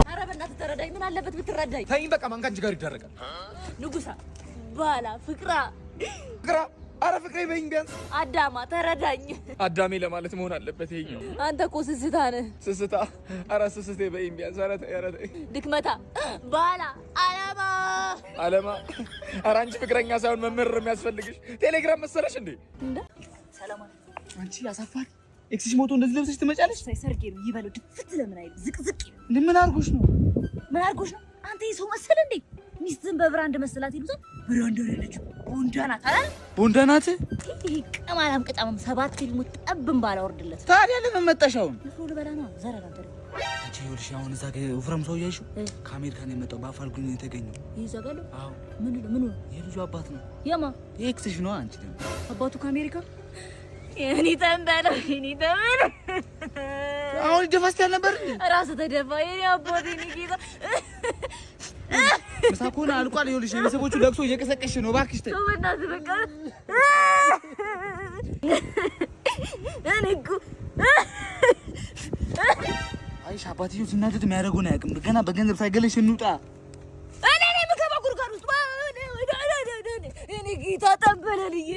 ኧረ በእናትህ ተረዳኝ ምን አለበት ብትረዳኝ ተይኝ በቃ ማን ካንቺ ጋር ይደረጋል ንጉሳ ባላ ፍቅራ አረ ፍቅሬ በይኝ ቢያንስ አዳማ ተረዳኝ አዳሜ ለማለት መሆን አለበት ይሄኛው አንተ እኮ ስስታ ነህ ስስታ አረ ስስቴ በይኝ ቢያንስ አረ ድክመታ ባላ አለማ አረ አንቺ ፍቅረኛ ሳይሆን መምህር የሚያስፈልግሽ ቴሌግራም መሰለሽ እንዴ እንደ ሰላም አንቺ ያሳፋል ኤክስሽ ሞቶ እንደዚህ ለብሰሽ ትመጫለሽ ሳይሰርጌ ነው ይበለው ድፍት ለምን አይል ዝቅዝቅ ምን አርጎሽ ነው አንተ ይሰው መሰለ እንዴ ሚስትን በብራንድ መስላት ይሉት ብራንድ አይደለች ቦንዳ ናት ይሄ ቀማላም ቀጣም 7 ፊልሙ ጠብም ባላወርድለት ታዲያ ለምን መጣሻው ለፎሎ በላና ዘራራ አንተ አንቺ ይኸውልሽ አሁን እዛ ጋር ወፍራም ሰው ያይሹ ከአሜሪካን የመጣው በአፋልጉኝ የተገኘው ይዘጋሉ ምን የልጁ አባት ነው የማ ኤክስሽ ነው አንቺ ደግሞ አባቱ ከአሜሪካ የኔ ተንበለ አሁን ደፋስት ያልነበር ራስ ተደፋ የኔ አባቴ ንቂታ መሳኮና አልቋል ይኸውልሽ የቤተሰቦቹ ለቅሶ እየቀሰቀሽ ነው እባክሽ ተይ በእናትህ በቃ እኔ እኮ አይሽ አባትዬው ሲናደድ የሚያደርገውን አያውቅም ገና በገንዘብ ሳይገለሽ እንውጣ እኔ ምከባ ጉርጋር ውስጥ እኔ ጌታ ተንበለልዬ